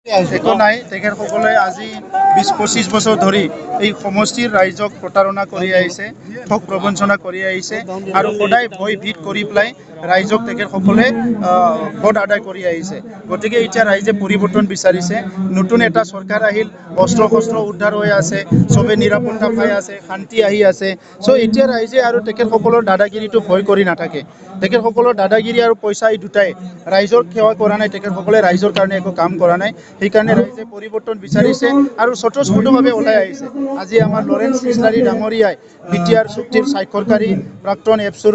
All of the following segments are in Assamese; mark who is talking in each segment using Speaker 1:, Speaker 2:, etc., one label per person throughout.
Speaker 1: একো নাই তেখেতসকলে আজি ২০-২৫ বছৰ ধৰি এই সমষ্টিৰ ৰাইজক প্ৰতাৰণা কৰি আহিছে, ঠগ প্ৰবঞ্চনা কৰি আহিছে আৰু সদায় ভয় ভীত কৰি পেলাই ৰাইজক তেখেতসকলে ভোট আদায় কৰি আহিছে। গতিকে এতিয়া ৰাইজে পৰিৱৰ্তন বিচাৰিছে, নতুন এটা চৰকাৰ আহিল, অস্ত্ৰ শস্ত্ৰ উদ্ধাৰ হৈ আছে, চবে নিৰাপত্তা পাই আছে, শান্তি আহি আছে। চ' এতিয়া ৰাইজে আৰু তেখেতসকলৰ দাদাগিৰিটো ভয় কৰি নাথাকে। তেখেতসকলৰ দাদাগিৰি আৰু পইচা এই দুটাই ৰাইজৰ সেৱা কৰা নাই, তেখেতসকলে ৰাইজৰ কাৰণে একো কাম কৰা নাই। সেইকাৰণে ৰাইজে পৰিৱৰ্তন বিচাৰিছে আৰু স্বতঃস্ফূৰ্তভাৱে ওলাই আহিছে। আজি আমাৰ লৰেন্স ইছলাৰী ডাঙৰীয়াই BTR চুক্তিৰ স্বাক্ষৰকাৰী প্ৰাক্তন এপছুৰ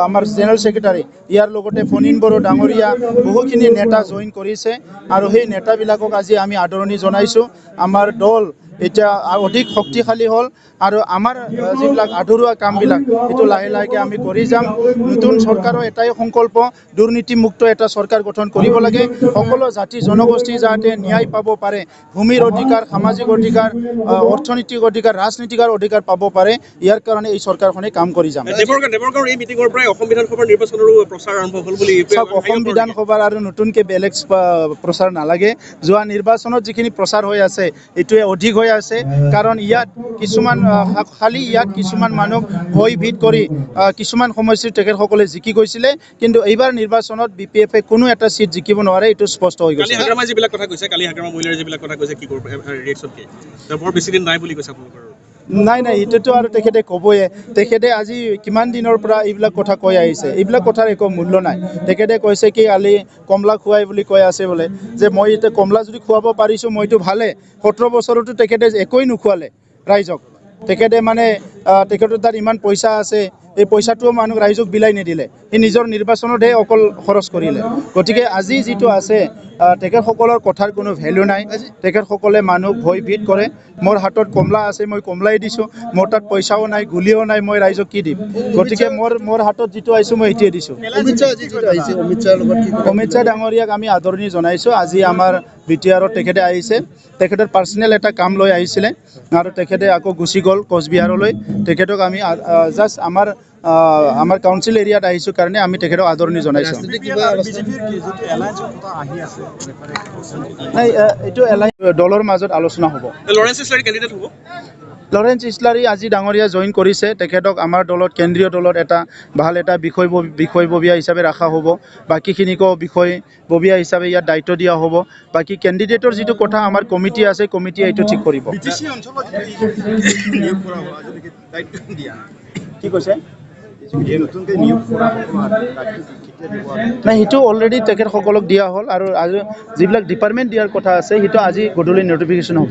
Speaker 1: আমাৰ জেনেৰেল ছেক্ৰেটাৰী, ইয়াৰ লগতে ফণীন বড়ো ডাঙৰীয়া, বহুখিনি নেতা জইন কৰিছে আৰু সেই নেতাবিলাকক আজি আমি আদৰণি জনাইছোঁ। আমাৰ দল এতিয়া অধিক শক্তিশালী হ'ল আৰু আমাৰ যিবিলাক আধৰুৱা কামবিলাক সেইটো লাহে লাহেকৈ আমি কৰি যাম। নতুন চৰকাৰৰ এটাই সংকল্প, দুৰ্নীতিমুক্ত এটা চৰকাৰ গঠন কৰিব লাগে। সকলো জাতি জনগোষ্ঠী যাতে ন্যায় পাব পাৰে, ভূমিৰ অধিকাৰ, সামাজিক অধিকাৰ, অৰ্থনৈতিক অধিকাৰ, ৰাজনীতিকৰ অধিকাৰ পাব পাৰে, ইয়াৰ কাৰণে এই চৰকাৰখনে কাম কৰি যাম।
Speaker 2: দেৱৰগাঁৱৰ এই মিটিঙৰ পৰাই অসম বিধানসভাৰ নিৰ্বাচনৰো প্ৰচাৰ আৰম্ভ হ'ল বুলি
Speaker 1: অসম বিধানসভাৰ আৰু নতুনকৈ বেলেগ প্ৰচাৰ নালাগে। যোৱা নিৰ্বাচনত যিখিনি প্ৰচাৰ হৈ আছে এইটোৱে অধিক হৈ আছে, কাৰণ ইয়াত কিছুমান মানুহক ভয় ভীত কৰি কিছুমান সমষ্টিত তেখেতসকলে জিকি গৈছিলে, কিন্তু এইবাৰ নিৰ্বাচনত BPF কোনো এটা চিট জিকিব নোৱাৰে, এইটো স্পষ্ট হৈ গৈছে।
Speaker 2: হাগ্ৰামাই যিবিলাক কথা কৈছে, কালি হাগ্ৰামা মহিলাৰ যিবিলাক কথা কৈছে, কি কৰিব ৰিয়েকশ্যন কি? বৰ বেছি দিন নাই বুলি কৈছে আপোনালোকৰ?
Speaker 1: নাই, সেইটোতো আৰু তেখেতে ক'বয়ে। তেখেতে আজি কিমান দিনৰ পৰা এইবিলাক কথা কৈ আহিছে, এইবিলাক কথাৰ একো মূল্য নাই। তেখেতে কৈছে কি কালি কমলা খুৱাই বুলি কৈ আছে বোলে, যে মই এতিয়া কমলা যদি খুৱাব পাৰিছোঁ মইতো ভালে। 17 বছৰতো তেখেতে একোৱেই নোখোৱালে ৰাইজক। তেখেতে মানে তেখেতৰ তাত ইমান পইচা আছে, এই পইচাটোও মানুহ ৰাইজক বিলাই নিদিলে, সি নিজৰ নিৰ্বাচনতহে অকল খৰচ কৰিলে। গতিকে আজি যিটো আছে তেখেতসকলৰ কথাৰ কোনো ভেলু নাই। তেখেতসকলে মানুহক ভয় ভীত কৰে। মোৰ হাতত কমলা আছে, মই কমলাই দিছোঁ, মোৰ তাত পইচাও নাই, গুলিও নাই, মই ৰাইজক কি দিম? গতিকে মোৰ হাতত যিটো আহিছোঁ মই এইটোৱে দিছোঁ। অমিত শ্বাহ ডাঙৰীয়াক আমি আদৰণি জনাইছোঁ। আজি আমাৰ BTRত তেখেতে আহিছে, তেখেতৰ পাৰ্চনেল এটা কাম লৈ আহিছিলে আৰু তেখেতে আকৌ গুচি গ'ল কোচবিহাৰলৈ। তেখেতক আমি জাষ্ট আমাৰ কাউন্সিল এৰিয়াত আহিছোঁ কাৰণে আমি তেখেতক আদৰণি জনাইছোঁ। এইটো দলৰ মাজত আলোচনা হ'ব। লৰেন্স ইছলাৰী আজি ডাঙৰীয়া জইন কৰিছে, তেখেতক আমাৰ দলত, কেন্দ্ৰীয় দলত এটা ভাল এটা বিষয়ববীয়া হিচাপে ৰখা হ'ব। বাকীখিনিকো বিষয়ববীয়া হিচাপে ইয়াত দায়িত্ব দিয়া হ'ব। বাকী কেণ্ডিডেটৰ যিটো কথা আমাৰ কমিটি আছে, কমিটিয়ে এইটো ঠিক কৰিব। কি কৈছে? নাই, সেইটো অলৰেডি তেখেতসকলক দিয়া হ'ল আৰু যিবিলাক ডিপাৰ্টমেণ্ট দিয়াৰ কথা আছে সেইটো আজি গধূলি নটিফিকেশ্যন হ'ব।